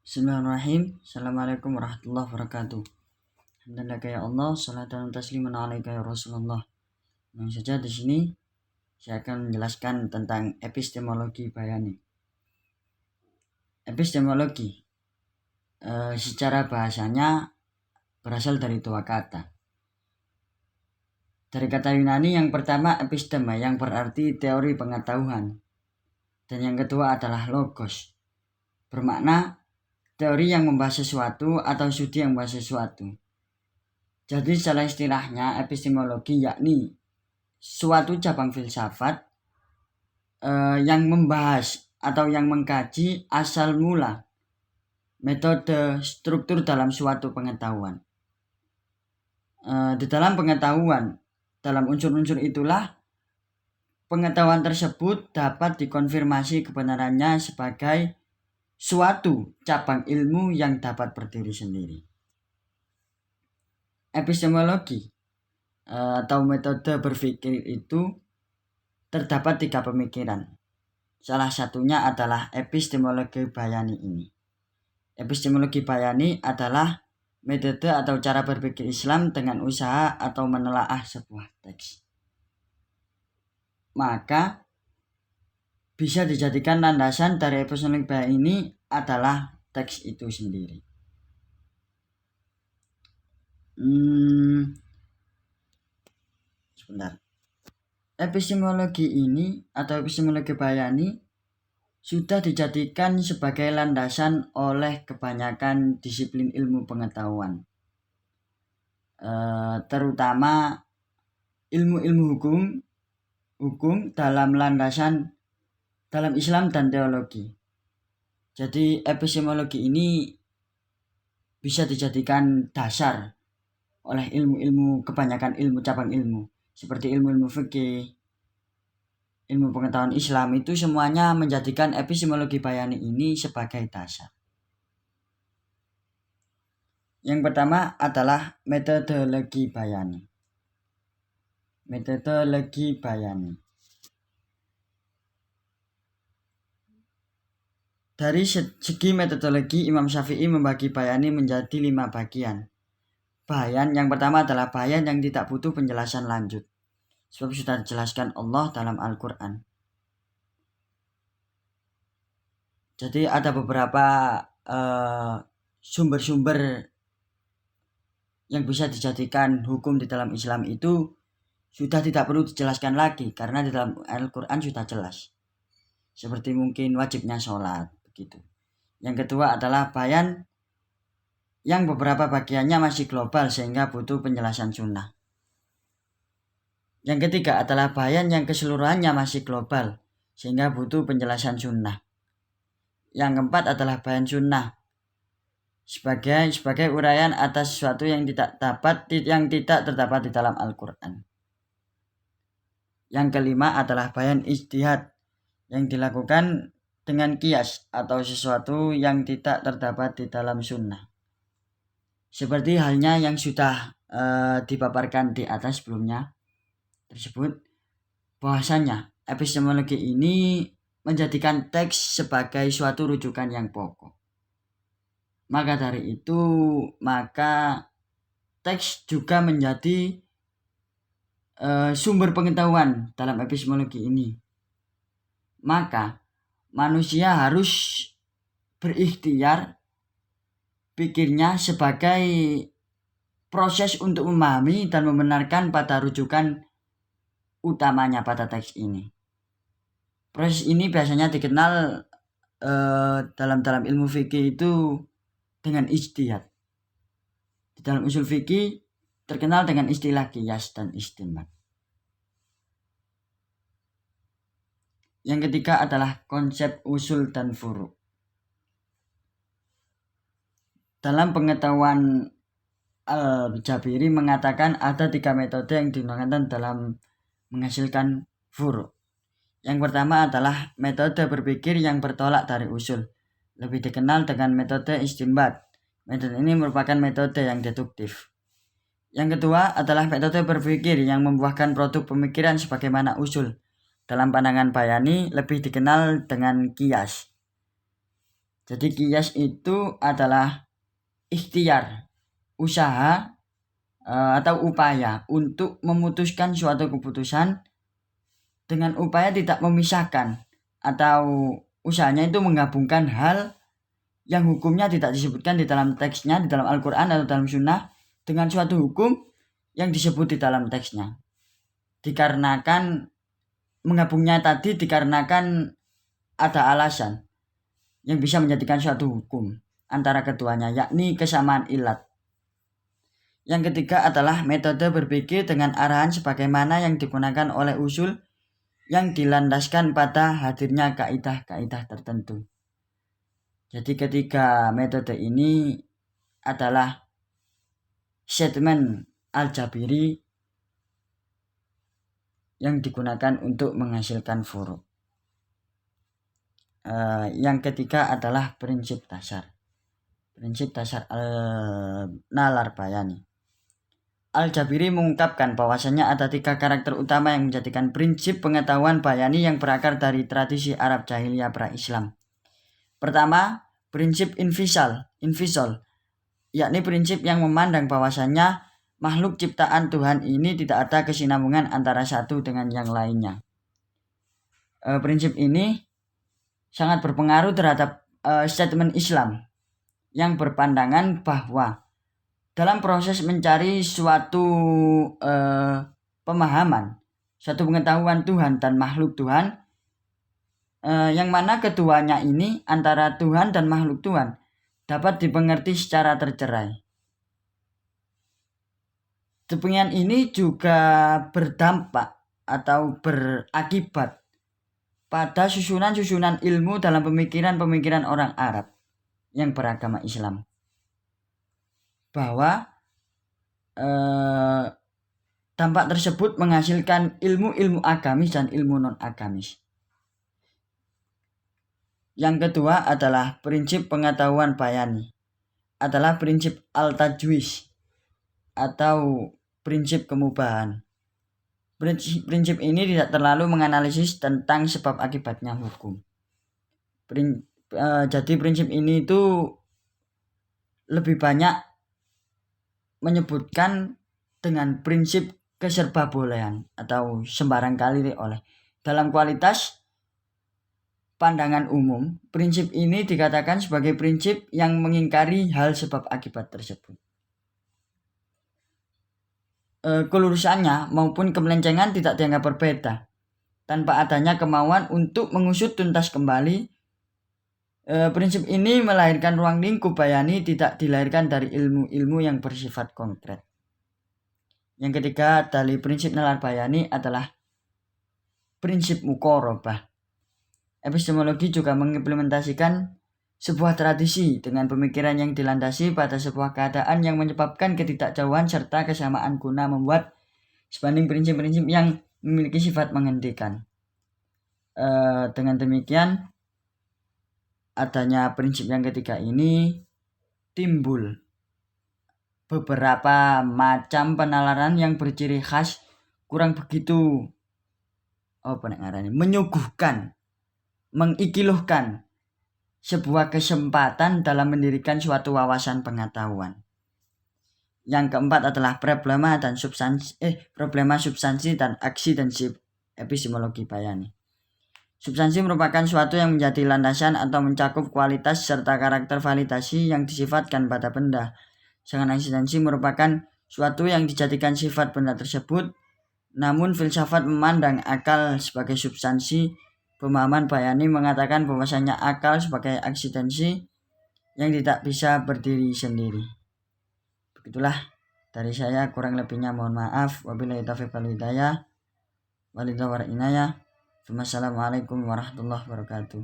Bismillahirrahmanirrahim. Assalamualaikum warahmatullahi wabarakatuh. Alhamdulillah ya Allah, salatan wa tasliman alaika ya Rasulullah. Langsung saja di sini saya akan menjelaskan tentang epistemologi bayani. Epistemologi secara bahasanya berasal dari dua kata. Dari kata Yunani yang pertama episteme yang berarti teori pengetahuan, dan yang kedua adalah logos, bermakna teori yang membahas sesuatu atau studi yang membahas sesuatu. Jadi secara istilahnya epistemologi yakni suatu cabang filsafat yang membahas atau yang mengkaji asal mula metode struktur dalam suatu pengetahuan. Di dalam pengetahuan, dalam unsur-unsur itulah pengetahuan tersebut dapat dikonfirmasi kebenarannya sebagai suatu cabang ilmu yang dapat berdiri sendiri. Epistemologi atau metode berpikir itu terdapat 3 pemikiran. Salah satunya adalah epistemologi bayani ini. Epistemologi bayani adalah metode atau cara berpikir Islam dengan usaha atau menelaah sebuah teks. Maka bisa dijadikan landasan dari epistemologi bayani ini adalah teks itu sendiri. Sebentar. Epistemologi ini atau epistemologi bayani sudah dijadikan sebagai landasan oleh kebanyakan disiplin ilmu pengetahuan, terutama ilmu-ilmu hukum dalam landasan dalam Islam dan teologi. Jadi epistemologi ini bisa dijadikan dasar oleh ilmu-ilmu, kebanyakan ilmu cabang ilmu seperti ilmu-ilmu fikih, ilmu pengetahuan Islam, itu semuanya menjadikan epistemologi bayani ini sebagai dasar. Yang pertama adalah metodologi bayani. Metodologi bayani. Dari segi metodologi, Imam Syafi'i membagi bayani menjadi 5 bagian. Bayan yang pertama adalah bayan yang tidak butuh penjelasan lanjut, sebab sudah dijelaskan Allah dalam Al-Quran. Jadi ada beberapa sumber-sumber yang bisa dijadikan hukum di dalam Islam itu sudah tidak perlu dijelaskan lagi karena di dalam Al-Quran sudah jelas. Seperti mungkin wajibnya sholat, begitu. Yang kedua adalah bayan yang beberapa bagiannya masih global sehingga butuh penjelasan sunnah. Yang ketiga adalah bayan yang keseluruhannya masih global sehingga butuh penjelasan sunnah. Yang keempat adalah bayan sunnah sebagai uraian atas sesuatu yang tidak terdapat di dalam Al-Quran. Yang kelima adalah bayan ijtihad yang dilakukan dengan qiyas atau sesuatu yang tidak terdapat di dalam sunnah. Seperti halnya yang sudah dipaparkan di atas sebelumnya tersebut, bahwasanya epistemologi ini menjadikan teks sebagai suatu rujukan yang pokok. Maka dari itu, teks juga menjadi sumber pengetahuan dalam epistemologi ini. Maka manusia harus berikhtiar pikirnya sebagai proses untuk memahami dan membenarkan pada rujukan utamanya pada teks ini. Proses ini biasanya dikenal dalam ilmu fikih itu dengan ijtihad. Di dalam usul fikih terkenal dengan istilah qiyas dan istinbat. Yang ketiga adalah konsep usul dan furu'. Dalam pengetahuan Al-Jabiri mengatakan ada 3 metode yang digunakan dalam menghasilkan furu'. Yang pertama adalah metode berpikir yang bertolak dari usul, lebih dikenal dengan metode istinbat. Metode ini merupakan metode yang deduktif. Yang kedua adalah metode berpikir yang membuahkan produk pemikiran sebagaimana usul. Dalam pandangan bayani lebih dikenal dengan qiyas. Jadi qiyas itu adalah ikhtiar, usaha atau upaya untuk memutuskan suatu keputusan dengan upaya tidak memisahkan, atau usahanya itu menggabungkan hal yang hukumnya tidak disebutkan di dalam teksnya, di dalam Al-Quran atau dalam Sunnah, dengan suatu hukum yang disebut di dalam teksnya. Dikarenakan menggabungnya tadi dikarenakan ada alasan yang bisa menjadikan suatu hukum antara keduanya, yakni kesamaan ilat. Yang ketiga adalah metode berpikir dengan arahan sebagaimana yang digunakan oleh usul yang dilandaskan pada hadirnya kaidah-kaidah tertentu. Jadi ketiga metode ini adalah statement Al-Jabiri yang digunakan untuk menghasilkan furu'. Yang ketiga adalah prinsip dasar. Prinsip dasar nalar bayani. Al-Jabiri mengungkapkan bahwasanya ada 3 karakter utama yang menjadikan prinsip pengetahuan bayani yang berakar dari tradisi Arab jahiliyah pra-Islam. Pertama, prinsip invisal, yakni prinsip yang memandang bahwasanya makhluk ciptaan Tuhan ini tidak ada kesinambungan antara satu dengan yang lainnya. Prinsip ini sangat berpengaruh terhadap statement Islam yang berpandangan bahwa dalam proses mencari suatu pemahaman, suatu pengetahuan Tuhan dan makhluk Tuhan, yang mana keduanya ini antara Tuhan dan makhluk Tuhan dapat dimengerti secara tercerai. Demikian ini juga berdampak atau berakibat pada susunan-susunan ilmu dalam pemikiran-pemikiran orang Arab yang beragama Islam, bahwa dampak tersebut menghasilkan ilmu-ilmu agamis dan ilmu non-agamis. Yang kedua adalah prinsip pengetahuan bayani, adalah prinsip al-tajwiz atau prinsip kemubahan. Prinsip ini tidak terlalu menganalisis tentang sebab akibatnya hukum. Jadi prinsip ini itu lebih banyak menyebutkan dengan prinsip keserbabolehan atau sembarang kali oleh. Dalam kualitas pandangan umum, prinsip ini dikatakan sebagai prinsip yang mengingkari hal sebab akibat tersebut. Kelurusannya maupun kemelencengan tidak dianggap berbeda tanpa adanya kemauan untuk mengusut tuntas kembali. Prinsip ini melahirkan ruang lingkup bayani, tidak dilahirkan dari ilmu-ilmu yang bersifat konkret. Yang ketiga dari prinsip nalar bayani adalah prinsip muqarabah. Epistemologi juga mengimplementasikan sebuah tradisi dengan pemikiran yang dilandasi pada sebuah keadaan yang menyebabkan ketidakjauhan serta kesamaan guna membuat sebanding prinsip-prinsip yang memiliki sifat menghentikan. Dengan demikian, adanya prinsip yang ketiga ini timbul beberapa macam penalaran yang berciri khas kurang begitu menyuguhkan, mengikiluhkan sebuah kesempatan dalam mendirikan suatu wawasan pengetahuan. Yang keempat adalah problema substansi dan aksi dan epistemologi bayani. Substansi merupakan suatu yang menjadi landasan atau mencakup kualitas serta karakter validasi yang disifatkan pada benda. Sedangkan eksistensi merupakan suatu yang dijadikan sifat benda tersebut, namun filsafat memandang akal sebagai substansi. Pemahaman bayani mengatakan bahwasanya akal sebagai eksistensi yang tidak bisa berdiri sendiri. Begitulah dari saya, kurang lebihnya mohon maaf. Wabillahi taufiq wal hidayah. Wassalamualaikum warahmatullahi wabarakatuh.